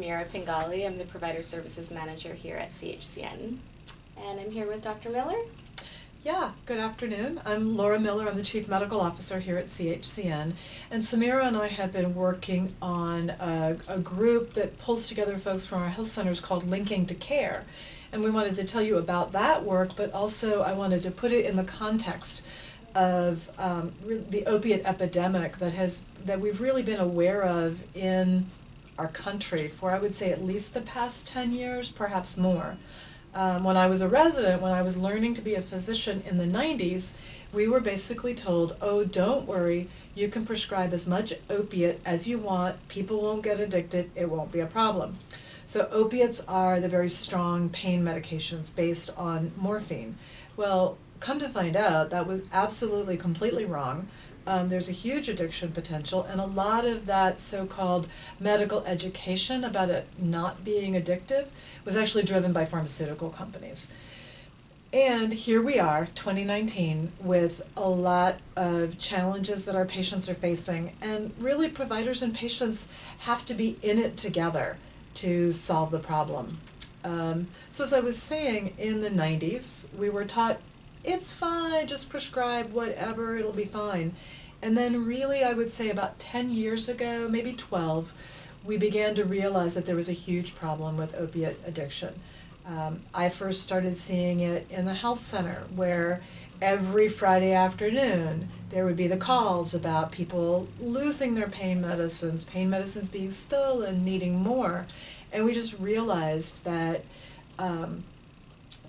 Samira Pingali. I'm the Provider Services Manager here at CHCN. And I'm here with Dr. Miller. Yeah, good afternoon. I'm Laura Miller. I'm the Chief Medical Officer here at CHCN. And Samira and I have been working on a group that pulls together folks from our health centers called Linking to Care. And we wanted to tell you about that work, but also I wanted to put it in the context of the opiate epidemic that we've really been aware of in our country for, I would say, at least the past 10 years, perhaps more. When I was a resident, when I was learning to be a physician in the 90s, we were basically told, oh, don't worry, you can prescribe as much opiate as you want, people won't get addicted, it won't be a problem. So opiates are the very strong pain medications based on morphine. Well, come to find out, that was absolutely completely wrong. There's a huge addiction potential, and a lot of that so-called medical education about it not being addictive was actually driven by pharmaceutical companies. And here we are, 2019, with a lot of challenges that our patients are facing, and really providers and patients have to be in it together to solve the problem. So as I was saying, in the 90s, we were taught, it's fine, just prescribe whatever, it'll be fine. And then really, I would say about 10 years ago, maybe 12, we began to realize that there was a huge problem with opiate addiction. I first started seeing it in the health center, where every Friday afternoon there would be the calls about people losing their pain medicines being stolen, needing more. And we just realized that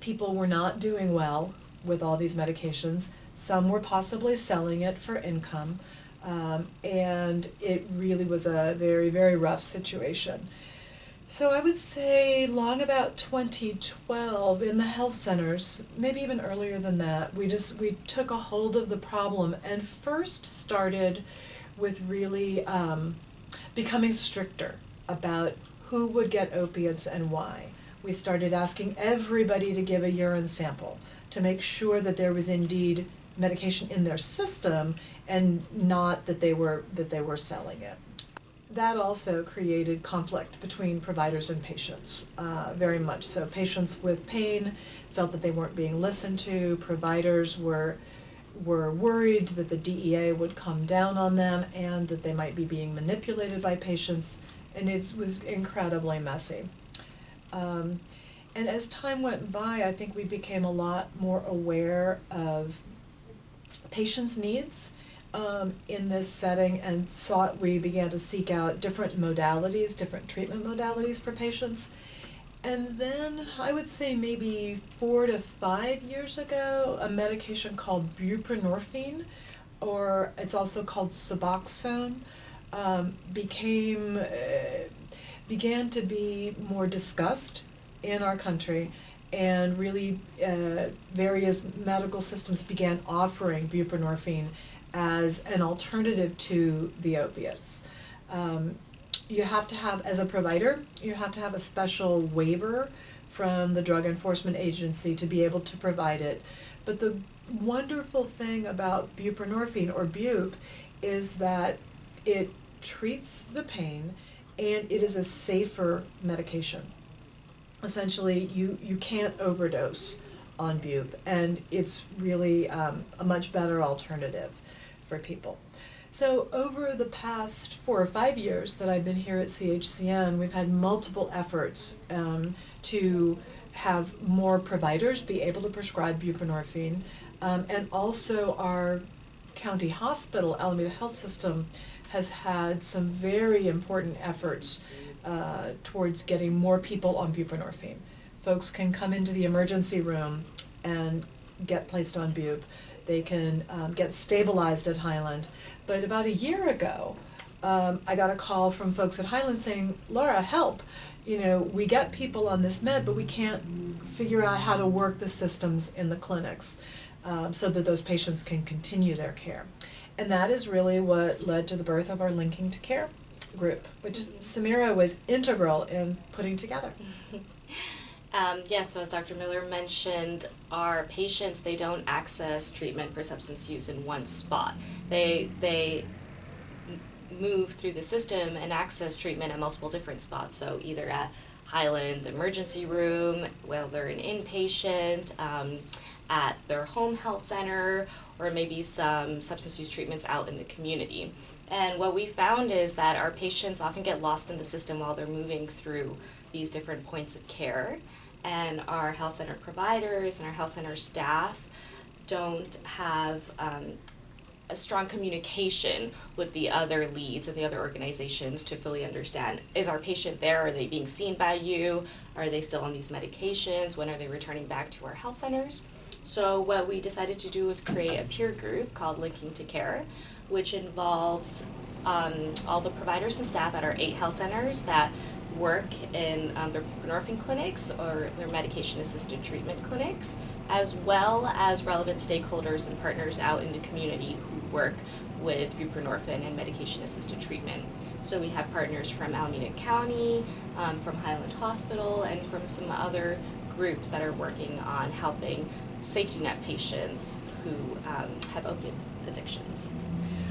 people were not doing well with all these medications. Some were possibly selling it for income, and it really was a very, very rough situation. So I would say long about 2012 in the health centers, maybe even earlier than that, we took a hold of the problem and first started with really becoming stricter about who would get opiates and why. We started asking everybody to give a urine sample to make sure that there was indeed medication in their system and not that they were selling it. That also created conflict between providers and patients, very much so. Patients with pain felt that they weren't being listened to. Providers were worried that the DEA would come down on them and that they might be being manipulated by patients, and it was incredibly messy. And as time went by, I think we became a lot more aware of patients' needs in this setting, and we began to seek out different modalities, different treatment modalities for patients. And then I would say maybe 4 to 5 years ago, a medication called Buprenorphine, or it's also called Suboxone, began to be more discussed in our country, and really various medical systems began offering buprenorphine as an alternative to the opiates. You have to have, as a provider, you have to have a special waiver from the Drug Enforcement Agency to be able to provide it. But the wonderful thing about buprenorphine, or Bup, is that it treats the pain and it is a safer medication. Essentially, you can't overdose on Bup, and it's really a much better alternative for people. So over the past 4 or 5 years that I've been here at CHCN, we've had multiple efforts to have more providers be able to prescribe buprenorphine, and also our county hospital, Alameda Health System, has had some very important efforts towards getting more people on buprenorphine. Folks can come into the emergency room and get placed on Bup. They can get stabilized at Highland. But about a year ago, I got a call from folks at Highland saying, Laura, help. You know, we get people on this med, but we can't figure out how to work the systems in the clinics so that those patients can continue their care. And that is really what led to the birth of our Linking to Care group, which Samira was integral in putting together. Yes, so as Dr. Miller mentioned, our patients, they don't access treatment for substance use in one spot. They move through the system and access treatment at multiple different spots. So either at Highland, the emergency room, while they're an inpatient, at their home health center, or maybe some substance use treatments out in the community. And what we found is that our patients often get lost in the system while they're moving through these different points of care. And our health center providers and our health center staff don't have a strong communication with the other leads and the other organizations to fully understand, is our patient there? Are they being seen by you? Are they still on these medications? When are they returning back to our health centers? So what we decided to do was create a peer group called Linking to Care, which involves all the providers and staff at our 8 health centers that work in their buprenorphine clinics or their medication-assisted treatment clinics, as well as relevant stakeholders and partners out in the community who work with buprenorphine and medication-assisted treatment. So we have partners from Alameda County, from Highland Hospital, and from some other groups that are working on helping safety net patients who have opiate addictions.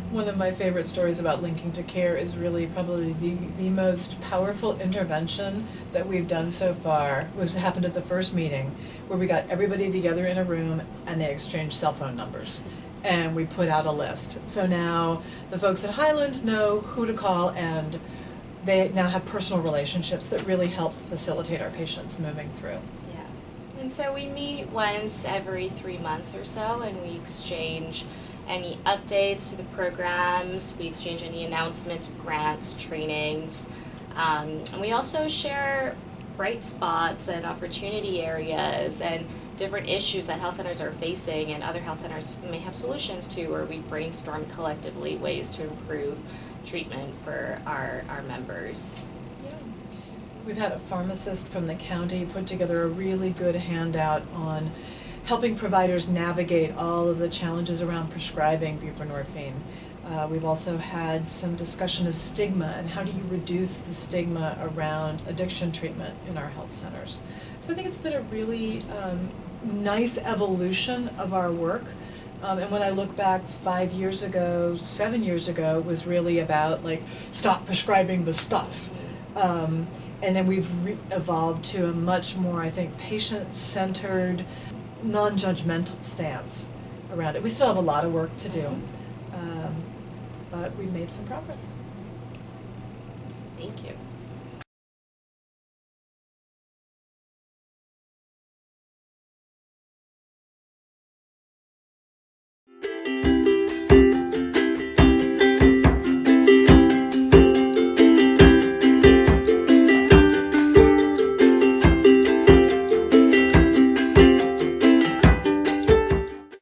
One of my favorite stories about Linking to Care is really probably the most powerful intervention that we've done so far happened at the first meeting, where we got everybody together in a room and they exchanged cell phone numbers. And we put out a list. So now the folks at Highland know who to call, and they now have personal relationships that really help facilitate our patients moving through. Yeah. And so we meet once every 3 months or so, and we exchange any updates to the programs, we exchange any announcements, grants, trainings, and we also share bright spots and opportunity areas and different issues that health centers are facing and other health centers may have solutions to, or we brainstorm collectively ways to improve treatment for our members. Yeah. We've had a pharmacist from the county put together a really good handout on helping providers navigate all of the challenges around prescribing buprenorphine. We've also had some discussion of stigma and how do you reduce the stigma around addiction treatment in our health centers. So I think it's been a really nice evolution of our work. And when I look back 5 years ago, 7 years ago, it was really about like, stop prescribing the stuff. And then we've evolved to a much more, I think, patient-centered, non-judgmental stance around it. We still have a lot of work to do, but we've made some progress. Thank you.